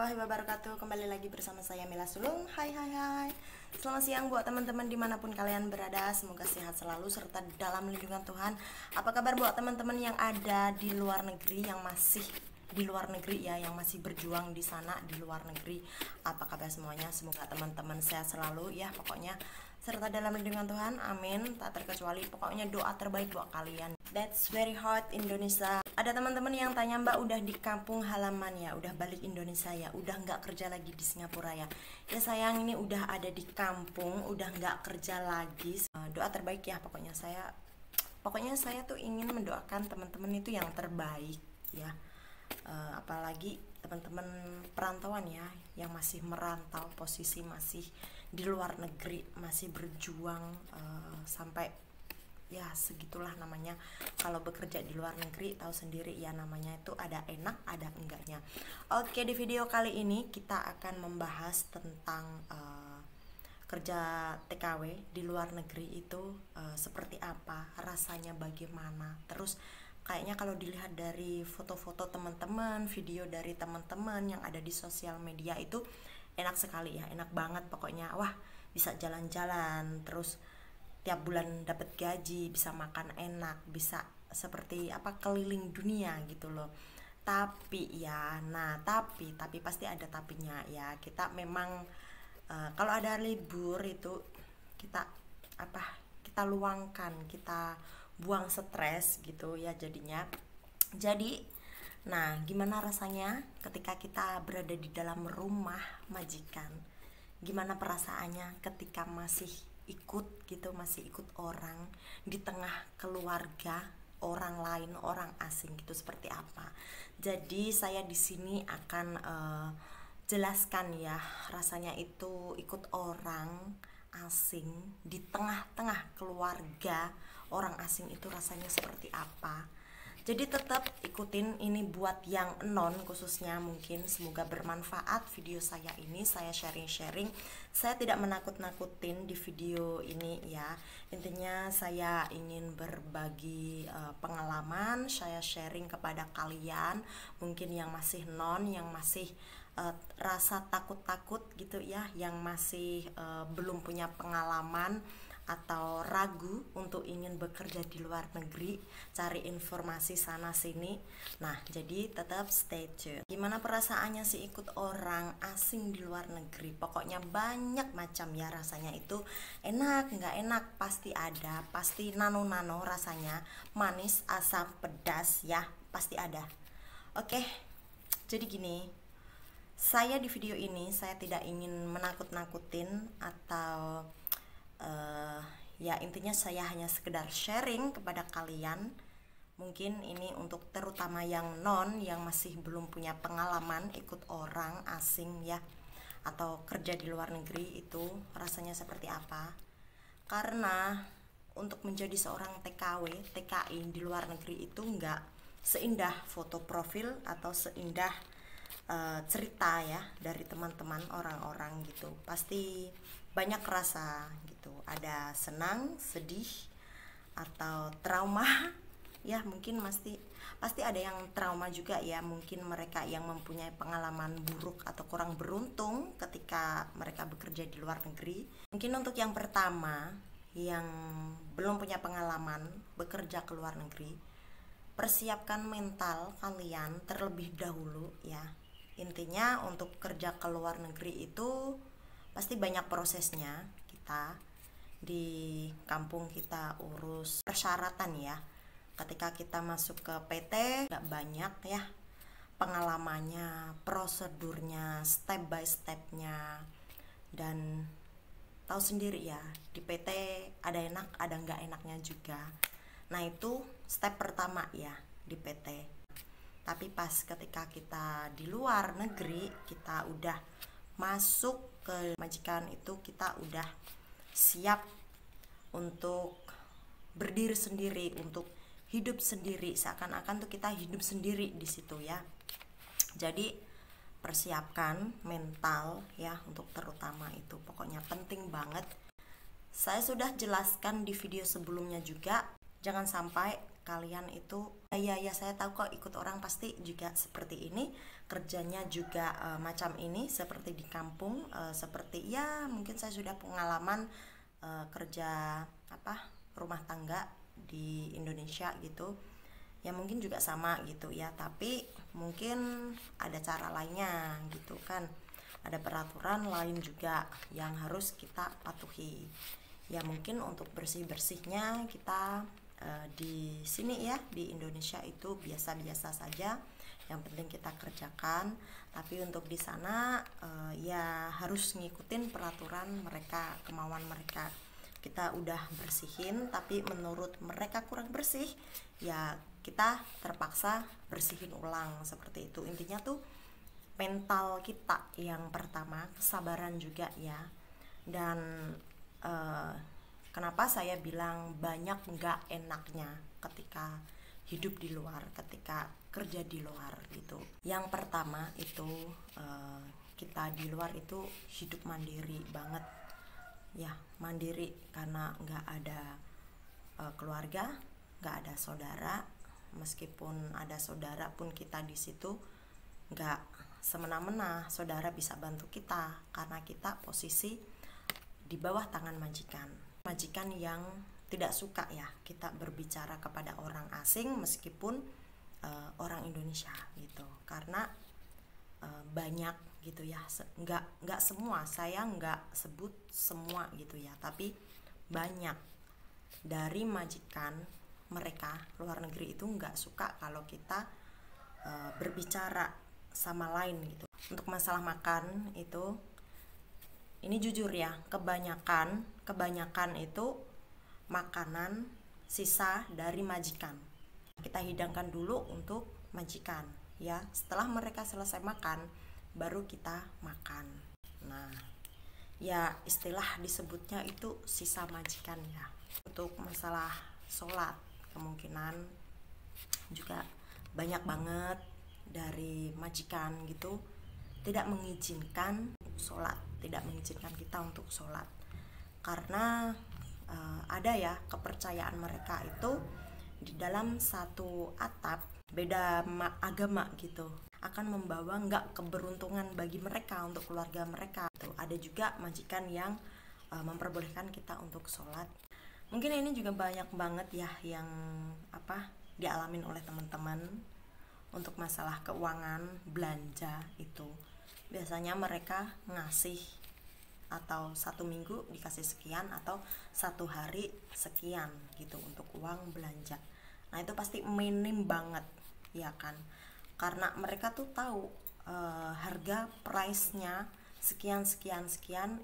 warahmatullahi wabarakatuh. Kembali lagi bersama saya Mila Sulung. Hai. Selamat siang buat teman-teman dimanapun kalian berada. Semoga sehat selalu serta dalam lindungan Tuhan. Apa kabar buat teman-teman yang ada di luar negeri, yang masih di luar negeri ya, yang masih berjuang di sana di luar negeri? Apa kabar semuanya? Semoga teman-teman sehat selalu ya, pokoknya serta dalam lindungan Tuhan, amin. Tak terkecuali, pokoknya doa terbaik buat kalian. That's very hard Indonesia. Ada teman-teman yang tanya, Mbak udah di kampung halaman ya, udah balik Indonesia ya, udah nggak kerja lagi di Singapura ya? Ya sayang, ini udah ada di kampung, udah nggak kerja lagi. Doa terbaik ya, pokoknya saya tuh ingin mendoakan teman-teman itu yang terbaik ya. Apalagi teman-teman perantauan ya, yang masih merantau, posisi masih di luar negeri, masih berjuang sampai ya segitulah namanya. Kalau bekerja di luar negeri tahu sendiri ya, namanya itu ada enak ada enggaknya. Oke, di video kali ini kita akan membahas tentang kerja TKW di luar negeri itu seperti apa, rasanya bagaimana. Terus kayaknya kalau dilihat dari foto-foto teman-teman, video dari teman-teman yang ada di sosial media itu enak sekali ya, enak banget pokoknya. Wah, bisa jalan-jalan, terus tiap bulan dapat gaji, bisa makan enak, bisa seperti apa, keliling dunia gitu loh. Tapi ya, tapi pasti ada tapinya ya. Kita memang kalau ada libur itu kita luangkan, kita buang stres gitu ya jadinya. Nah, gimana rasanya ketika kita berada di dalam rumah majikan? Gimana perasaannya ketika masih ikut orang di tengah keluarga orang lain, orang asing gitu, seperti apa? Jadi saya di sini akan jelaskan ya, rasanya itu ikut orang asing di tengah-tengah keluarga orang asing itu rasanya seperti apa. Jadi tetap ikutin ini buat yang non khususnya, mungkin semoga bermanfaat video saya ini. Saya sharing-sharing, saya tidak menakut-nakutin di video ini ya. Intinya saya ingin berbagi pengalaman, saya sharing kepada kalian mungkin yang masih non, yang masih rasa takut-takut gitu ya, yang masih belum punya pengalaman atau ragu untuk ingin bekerja di luar negeri, cari informasi sana sini. Nah, jadi tetap stay tune. Gimana perasaannya sih ikut orang asing di luar negeri? Pokoknya banyak macam ya rasanya itu. Enak, nggak enak, pasti ada, pasti nano-nano rasanya, manis, asam, pedas ya, pasti ada. Oke, jadi gini, saya di video ini saya tidak ingin menakut-nakutin atau ya intinya saya hanya sekedar sharing kepada kalian. Mungkin ini untuk terutama yang non, yang masih belum punya pengalaman ikut orang asing ya, atau kerja di luar negeri itu rasanya seperti apa. Karena untuk menjadi seorang TKW, TKI di luar negeri itu enggak seindah foto profil atau seindah cerita ya dari teman-teman orang-orang gitu. Pasti banyak rasa gitu, ada senang, sedih, atau trauma ya, mungkin pasti ada yang trauma juga ya. Mungkin mereka yang mempunyai pengalaman buruk atau kurang beruntung ketika mereka bekerja di luar negeri. Mungkin untuk yang pertama, yang belum punya pengalaman bekerja ke luar negeri, persiapkan mental kalian terlebih dahulu ya. Intinya untuk kerja ke luar negeri itu pasti banyak prosesnya. Kita di kampung kita urus persyaratan ya. Ketika kita masuk ke PT gak banyak ya pengalamannya, prosedurnya, step by stepnya. Dan tahu sendiri ya, di PT ada enak ada nggak enaknya juga. Nah, itu step pertama ya di PT. Tapi pas ketika kita di luar negeri, kita udah masuk ke majikan itu, kita udah siap untuk berdiri sendiri, untuk hidup sendiri. Seakan-akan tuh kita hidup sendiri di situ ya. Jadi persiapkan mental ya, untuk terutama itu pokoknya penting banget. Saya sudah jelaskan di video sebelumnya juga, jangan sampai kalian itu ya saya tahu kok ikut orang pasti juga seperti ini, kerjanya juga macam ini seperti di kampung, seperti ya mungkin saya sudah pengalaman kerja rumah tangga di Indonesia gitu ya, mungkin juga sama gitu ya, tapi mungkin ada cara lainnya gitu kan, ada peraturan lain juga yang harus kita patuhi ya. Mungkin untuk bersih-bersihnya kita di sini ya di Indonesia itu biasa-biasa saja, yang penting kita kerjakan. Tapi untuk di sana ya harus ngikutin peraturan mereka, kemauan mereka. Kita udah bersihin tapi menurut mereka kurang bersih ya, kita terpaksa bersihin ulang seperti itu. Intinya tuh mental kita yang pertama, kesabaran juga ya. Dan kenapa saya bilang banyak nggak enaknya ketika hidup di luar, ketika kerja di luar gitu. Yang pertama itu kita di luar itu hidup mandiri banget ya, mandiri karena nggak ada keluarga, nggak ada saudara. Meskipun ada saudara pun kita di situ nggak semena-mena saudara bisa bantu kita, karena kita posisi di bawah tangan majikan yang tidak suka ya kita berbicara kepada orang asing meskipun orang Indonesia gitu, karena banyak gitu ya, nggak semua, saya nggak sebut semua gitu ya, tapi banyak dari majikan mereka luar negeri itu nggak suka kalau kita berbicara sama lain gitu. Untuk masalah makan itu, ini jujur ya, kebanyakan itu makanan sisa dari majikan kita hidangkan dulu untuk majikan ya. Setelah mereka selesai makan baru kita makan. Nah ya istilah disebutnya itu sisa majikan ya. Untuk masalah sholat, kemungkinan juga banyak banget dari majikan gitu tidak mengizinkan sholat, tidak mengizinkan kita untuk sholat, karena ada ya kepercayaan mereka itu di dalam satu atap beda agama gitu akan membawa nggak keberuntungan bagi mereka, untuk keluarga mereka tuh. Ada juga majikan yang memperbolehkan kita untuk sholat. Mungkin ini juga banyak banget ya yang dialamin oleh teman-teman. Untuk masalah keuangan belanja itu biasanya mereka ngasih atau 1 minggu dikasih sekian atau 1 hari sekian gitu untuk uang belanja. Nah itu pasti minim banget ya kan, karena mereka tuh tahu harga price-nya sekian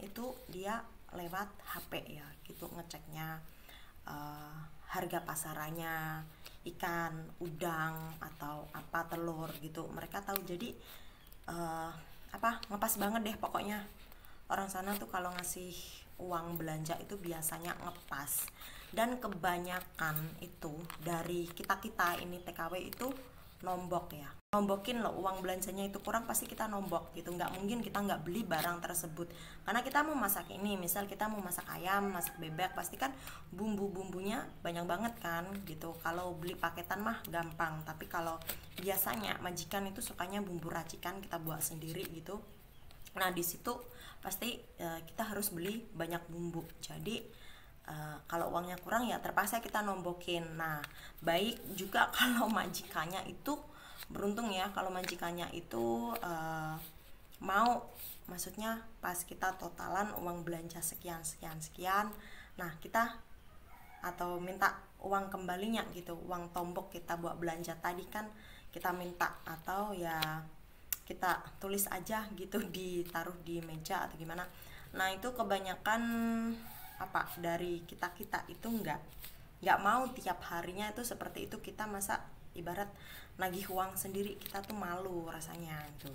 itu dia lewat HP ya gitu, ngeceknya harga pasarannya ikan, udang atau telur gitu, mereka tahu. Jadi ngepas banget deh pokoknya. Orang sana tuh kalau ngasih uang belanja itu biasanya ngepas, dan kebanyakan itu dari kita ini TKW itu nombok ya, nombokin loh uang belanjanya itu kurang, pasti kita nombok gitu. Nggak mungkin kita nggak beli barang tersebut, karena kita mau masak ini, misal kita mau masak ayam, masak bebek, pasti kan bumbunya banyak banget kan gitu. Kalau beli paketan mah gampang, tapi kalau biasanya majikan itu sukanya bumbu racikan kita buat sendiri gitu. Nah di situ pasti kita harus beli banyak bumbu, jadi kalau uangnya kurang ya terpaksa kita nombokin. Nah baik juga kalau majikannya itu beruntung ya, kalau majikannya itu mau, maksudnya pas kita totalan uang belanja sekian, nah kita atau minta uang kembalinya gitu, uang tombok kita buat belanja tadi kan kita minta, atau ya kita tulis aja gitu, ditaruh di meja atau gimana. Nah itu kebanyakan dari kita itu nggak mau tiap harinya itu seperti itu. Kita masa ibarat nagih uang sendiri, kita tuh malu rasanya gitu.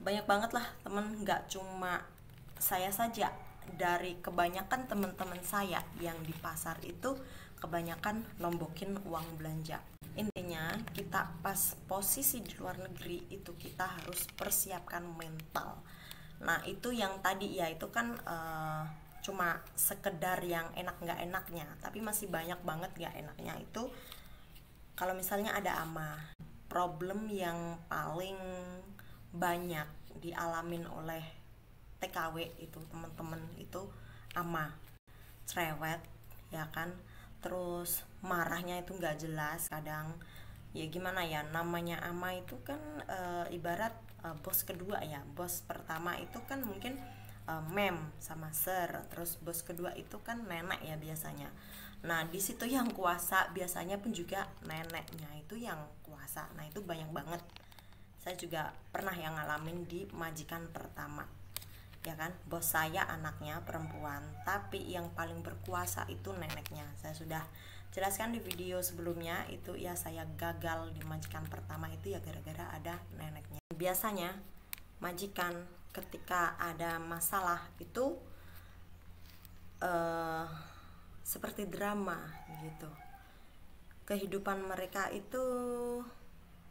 Banyak banget lah temen, nggak cuma saya saja, dari kebanyakan teman-teman saya yang di pasar itu kebanyakan nombokin uang belanja. Intinya kita pas posisi di luar negeri itu kita harus persiapkan mental. Nah itu yang tadi ya, itu kan cuma sekedar yang enak nggak enaknya, tapi masih banyak banget nggak enaknya. Itu kalau misalnya ada ama, problem yang paling banyak dialamin oleh TKW itu teman-teman itu ama, cerewet ya kan, terus marahnya itu nggak jelas kadang. Ya gimana ya, namanya ama itu kan ibarat bos kedua ya. Bos pertama itu kan mungkin mem sama sir, terus bos kedua itu kan nenek ya biasanya. Nah di situ yang kuasa biasanya pun juga neneknya itu yang kuasa. Nah itu banyak banget, saya juga pernah yang ngalamin di majikan pertama ya kan. Bos saya anaknya perempuan, tapi yang paling berkuasa itu neneknya. Saya sudah jelaskan di video sebelumnya itu ya, saya gagal di majikan pertama itu ya gara-gara ada neneknya. Biasanya majikan ketika ada masalah itu seperti drama gitu. Kehidupan mereka itu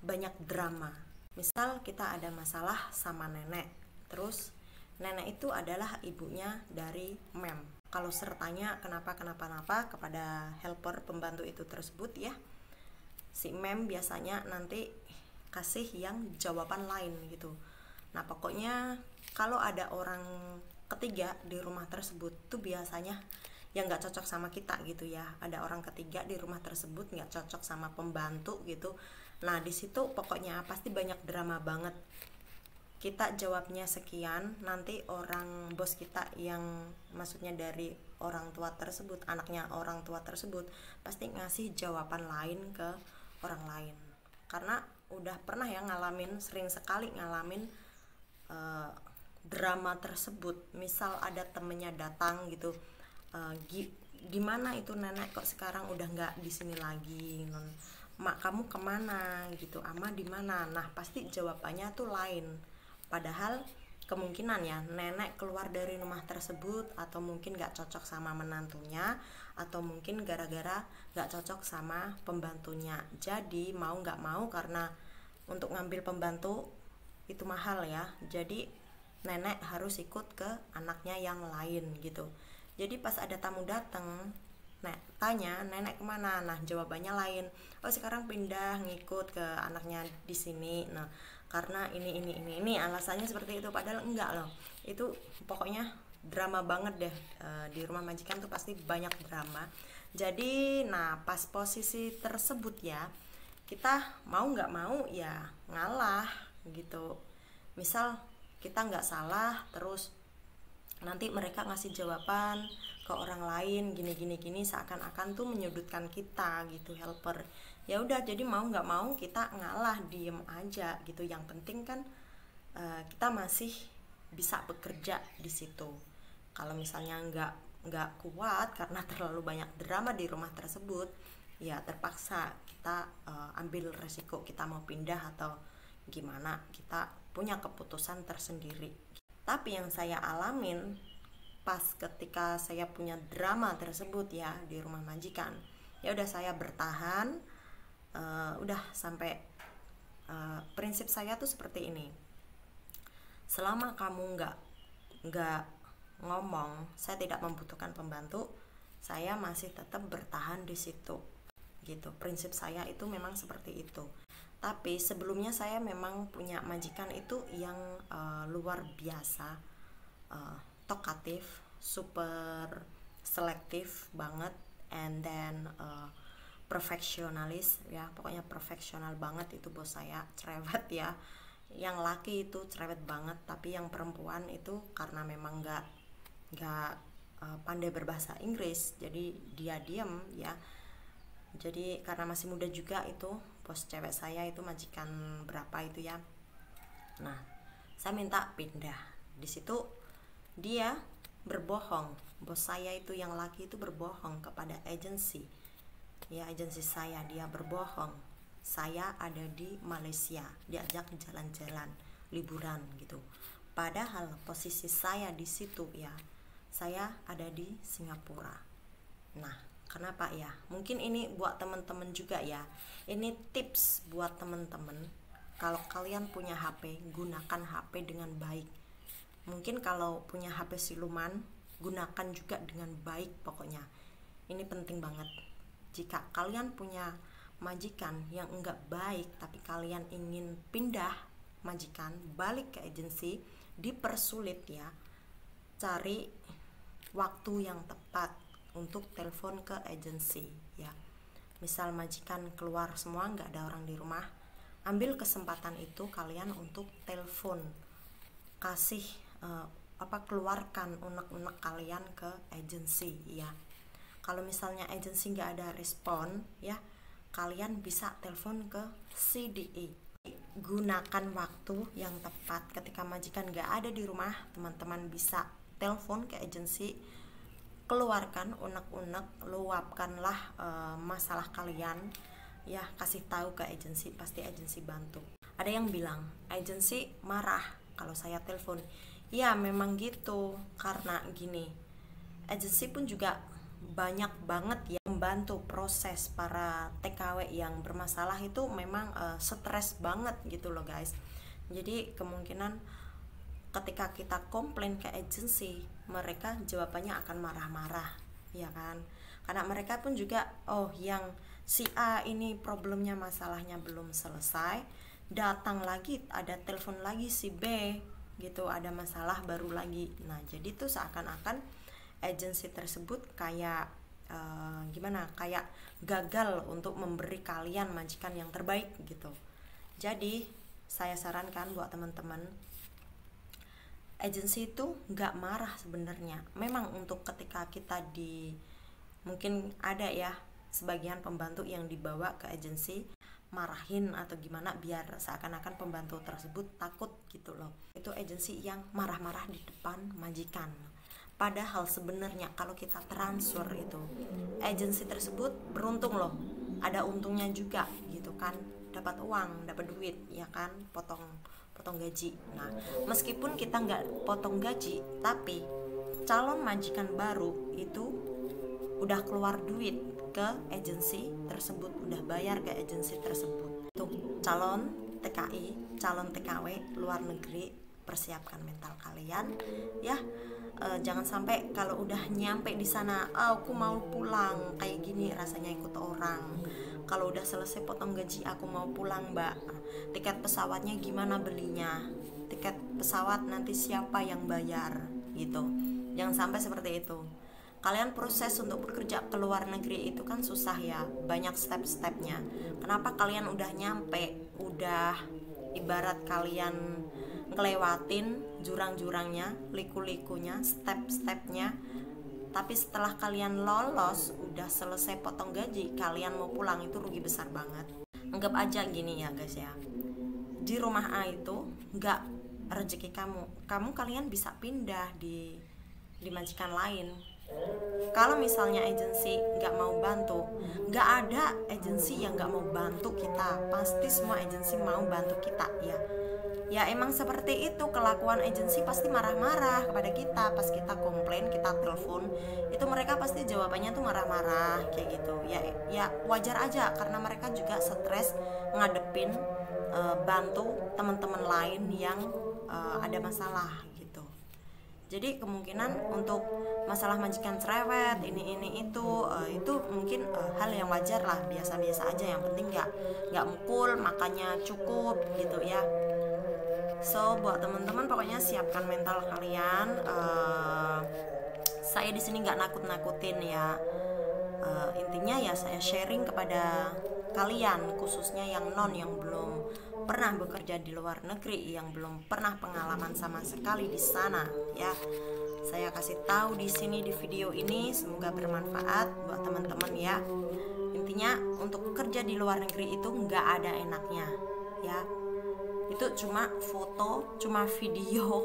banyak drama. Misal kita ada masalah sama nenek, terus nenek itu adalah ibunya dari mem. Kalau sertanya kenapa kepada helper pembantu itu tersebut ya, si mem biasanya nanti kasih yang jawaban lain gitu. Nah pokoknya kalau ada orang ketiga di rumah tersebut tuh biasanya yang nggak cocok sama kita gitu ya. Ada orang ketiga di rumah tersebut nggak cocok sama pembantu gitu. Nah di situ pokoknya pasti banyak drama banget. Kita jawabnya sekian, nanti orang bos kita yang maksudnya dari orang tua tersebut, anaknya orang tua tersebut pasti ngasih jawaban lain ke orang lain. Karena udah pernah ya ngalamin, sering sekali ngalamin drama tersebut. Misal ada temennya datang gitu, gimana itu nenek kok sekarang udah nggak di sini lagi, mak kamu kemana gitu, ama di mana. Nah pasti jawabannya tuh lain. Padahal kemungkinan ya nenek keluar dari rumah tersebut atau mungkin gak cocok sama menantunya, atau mungkin gara-gara gak cocok sama pembantunya. Jadi mau gak mau, karena untuk ngambil pembantu itu mahal ya, jadi nenek harus ikut ke anaknya yang lain gitu. Jadi pas ada tamu datang, tanya nenek kemana, nah jawabannya lain. Oh sekarang pindah ngikut ke anaknya di sini. Nah karena ini alasannya seperti itu, padahal enggak loh. Itu pokoknya drama banget deh. Di rumah majikan tuh pasti banyak drama. Jadi nah pas posisi tersebut ya, kita mau nggak mau ya ngalah gitu. Misal kita nggak salah, terus nanti mereka ngasih jawaban ke orang lain gini seakan-akan tuh menyudutkan kita gitu, helper. Ya udah, jadi mau nggak mau kita ngalah, diem aja gitu. Yang penting kan kita masih bisa bekerja di situ. Kalau misalnya nggak kuat karena terlalu banyak drama di rumah tersebut, ya terpaksa kita ambil resiko, kita mau pindah atau gimana, kita punya keputusan tersendiri. Tapi yang saya alamin pas ketika saya punya drama tersebut ya di rumah majikan, ya udah saya bertahan. Udah sampai prinsip saya tuh seperti ini: selama kamu nggak ngomong, saya tidak membutuhkan pembantu, saya masih tetap bertahan di situ gitu. Prinsip saya itu memang seperti itu. Tapi sebelumnya saya memang punya majikan itu yang luar biasa talkative, super selektif banget, and then perfeksionalis ya, pokoknya perfeksional banget itu bos saya. Cerewet ya, yang laki itu cerewet banget, tapi yang perempuan itu karena memang nggak pandai berbahasa Inggris, jadi dia diem ya. Jadi karena masih muda juga itu bos cewek saya itu, majikan berapa itu ya. Nah saya minta pindah. Di situ dia berbohong, bos saya itu yang laki itu berbohong kepada agensi ya, agensi saya. Dia berbohong saya ada di Malaysia, diajak jalan-jalan liburan gitu. Padahal posisi saya di situ ya, saya ada di Singapura. Nah kenapa ya, mungkin ini buat teman-teman juga ya, ini tips buat teman-teman. Kalau kalian punya HP, gunakan HP dengan baik. Mungkin kalau punya HP siluman gunakan juga dengan baik. Pokoknya ini penting banget. Jika kalian punya majikan yang enggak baik tapi kalian ingin pindah majikan, balik ke agensi, dipersulit ya, cari waktu yang tepat untuk telepon ke agensi ya. Misal majikan keluar semua, nggak ada orang di rumah, ambil kesempatan itu kalian untuk telepon, kasih keluarkan unek-unek kalian ke agensi ya. Kalau misalnya agensi nggak ada respon ya, kalian bisa telepon ke CDE. Gunakan waktu yang tepat. Ketika majikan nggak ada di rumah, teman-teman bisa telepon ke agensi, keluarkan unek-unek, luapkanlah masalah kalian ya, kasih tahu ke agensi, pasti agensi bantu. Ada yang bilang agensi marah kalau saya telepon. Ya memang gitu, karena gini, agensi pun juga banyak banget ya membantu proses para TKW yang bermasalah itu. Memang stres banget gitu loh guys. Jadi kemungkinan ketika kita komplain ke agensi, mereka jawabannya akan marah-marah ya kan, karena mereka pun juga yang si A ini problemnya, masalahnya belum selesai, datang lagi, ada telepon lagi si B gitu, ada masalah baru lagi. Nah jadi tuh seakan-akan agensi tersebut kayak kayak gagal untuk memberi kalian majikan yang terbaik gitu. Jadi saya sarankan buat teman-teman, agensi itu nggak marah sebenarnya. Memang untuk ketika kita mungkin ada ya sebagian pembantu yang dibawa ke agensi marahin atau gimana, biar seakan-akan pembantu tersebut takut gitu loh. Itu agensi yang marah-marah di depan majikan. Padahal sebenarnya kalau kita transfer itu, agensi tersebut beruntung loh, ada untungnya juga gitu kan, dapat uang, dapat duit ya kan, potong gaji. Nah meskipun kita nggak potong gaji, tapi calon majikan baru itu udah keluar duit ke agensi tersebut, udah bayar ke agensi tersebut. Tuh calon TKI, calon TKW luar negeri, persiapkan mental kalian ya. Jangan sampai kalau udah nyampe di sana, aku mau pulang, kayak gini rasanya ikut orang. Kalau udah selesai potong gaji, aku mau pulang mbak, tiket pesawatnya gimana belinya, tiket pesawat nanti siapa yang bayar gitu. Jangan sampai seperti itu. Kalian proses untuk bekerja ke luar negeri itu kan susah ya, banyak step-stepnya. Kenapa kalian udah nyampe, udah ibarat kalian ngelewatin jurang-jurangnya, liku-likunya, step-stepnya, tapi setelah kalian lolos, udah selesai potong gaji, kalian mau pulang, itu rugi besar banget. Anggap aja gini ya guys ya, di rumah A itu nggak rezeki kalian bisa pindah di majikan lain. Kalau misalnya agensi nggak mau bantu, nggak ada agensi yang nggak mau bantu kita, pasti semua agensi mau bantu kita ya emang seperti itu kelakuan agensi, pasti marah-marah kepada kita pas kita komplain, kita telepon, itu mereka pasti jawabannya tuh marah-marah kayak gitu ya wajar aja, karena mereka juga stres ngadepin bantu teman-teman lain yang ada masalah gitu. Jadi kemungkinan untuk masalah majikan cerewet ini itu mungkin hal yang wajar lah, biasa-biasa aja, yang penting nggak mukul, makannya cukup gitu ya. So buat teman-teman pokoknya siapkan mental kalian. Saya di sini nggak nakut-nakutin ya. Intinya ya saya sharing kepada kalian, khususnya yang belum pernah bekerja di luar negeri, yang belum pernah pengalaman sama sekali di sana ya. Saya kasih tahu di sini di video ini, semoga bermanfaat buat teman-teman ya. Intinya untuk kerja di luar negeri itu nggak ada enaknya ya. Itu cuma foto, cuma video.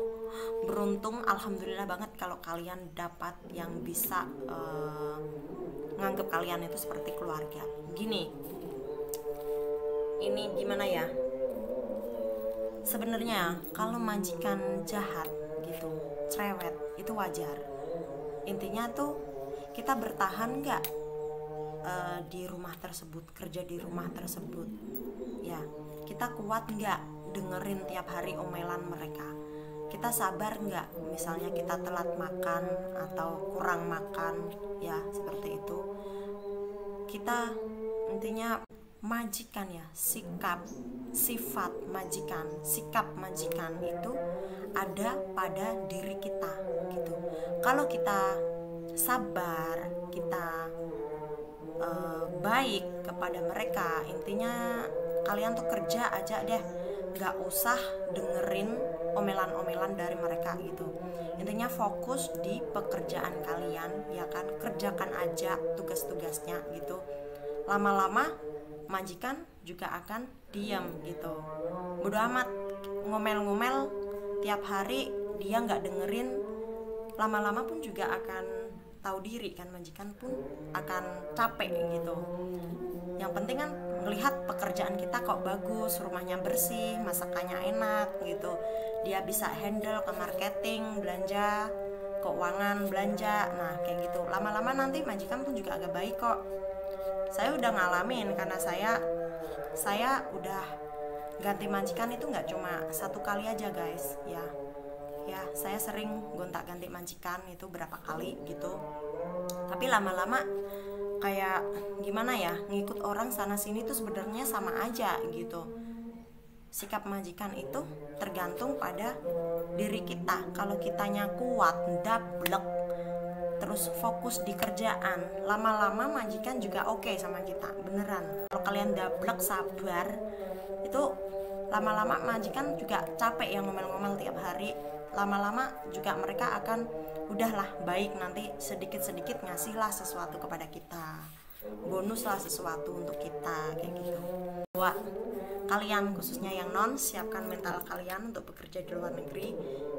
Beruntung, alhamdulillah banget kalau kalian dapat yang bisa nganggep kalian itu seperti keluarga. Gini, ini gimana ya, sebenarnya kalau majikan jahat gitu, cerewet, itu wajar. Intinya tuh kita bertahan nggak di rumah tersebut, kerja di rumah tersebut ya, kita kuat nggak dengerin tiap hari omelan mereka. kita sabar nggak, misalnya kita telat makan atau kurang makan, ya seperti itu. Kita intinya majikan ya, sifat majikan, sikap majikan itu ada pada diri kita gitu. Kalau kita sabar, kita baik kepada mereka, intinya kalian tuh kerja aja deh, nggak usah dengerin omelan-omelan dari mereka gitu. Intinya fokus di pekerjaan kalian, ya kan, kerjakan aja tugas-tugasnya gitu. Lama-lama majikan juga akan diam gitu, bodo amat ngomel-ngomel tiap hari, dia nggak dengerin. Lama-lama pun juga akan tahu diri kan, majikan pun akan capek gitu. Yang penting kan melihat pekerjaan kita kok bagus, rumahnya bersih, masakannya enak gitu, dia bisa handle ke marketing, belanja, keuangan, belanja. Nah kayak gitu, lama-lama nanti majikan pun juga agak baik kok. Saya udah ngalamin, karena saya udah ganti majikan itu nggak cuma satu kali aja guys, ya saya sering gonta ganti majikan itu berapa kali gitu. Tapi lama-lama kayak gimana ya, ngikut orang sana sini tuh sebenarnya sama aja gitu. Sikap majikan itu tergantung pada diri kita. Kalau kitanya kuat, dablek, terus fokus di kerjaan, lama-lama majikan juga oke sama kita, beneran. Kalau kalian dablek, sabar, itu lama-lama majikan juga capek yang ngomel-ngomel tiap hari. Lama-lama juga mereka akan udahlah baik, nanti sedikit-sedikit ngasihlah sesuatu kepada kita, bonuslah sesuatu untuk kita kayak gitu. Buat kalian khususnya yang non, siapkan mental kalian untuk bekerja di luar negeri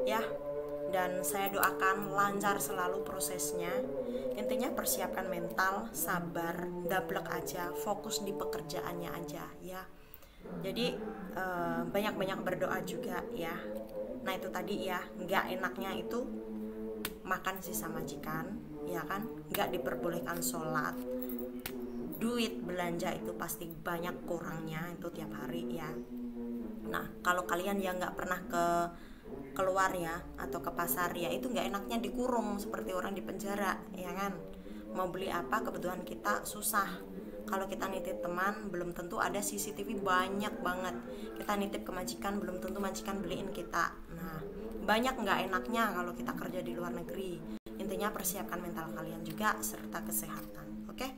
ya, dan saya doakan lancar selalu prosesnya. Intinya persiapkan mental, sabar, dablek aja, fokus di pekerjaannya aja ya. Jadi banyak-banyak berdoa juga ya. Nah itu tadi ya, nggak enaknya itu makan sisa majikan, ya kan, nggak diperbolehkan sholat, duit belanja itu pasti banyak kurangnya itu tiap hari ya. Nah kalau kalian yang nggak pernah keluar ya, atau ke pasar ya, itu nggak enaknya dikurung seperti orang di penjara, ya kan. Mau beli apa kebutuhan kita susah. Kalau kita nitip teman belum tentu ada CCTV banyak banget. Kita nitip ke majikan belum tentu majikan beliin kita. Nah banyak nggak enaknya kalau kita kerja di luar negeri. Intinya persiapkan mental kalian juga serta kesehatan. Oke?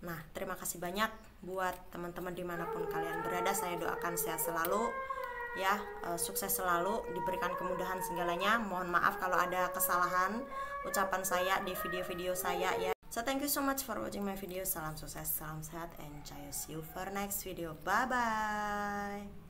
Nah terima kasih banyak buat teman-teman dimanapun kalian berada. Saya doakan sehat selalu ya, sukses selalu, diberikan kemudahan segalanya. Mohon maaf kalau ada kesalahan ucapan saya di video-video saya ya. So thank you so much for watching my video. Salam sukses, salam sehat, and see you for next video. Bye bye.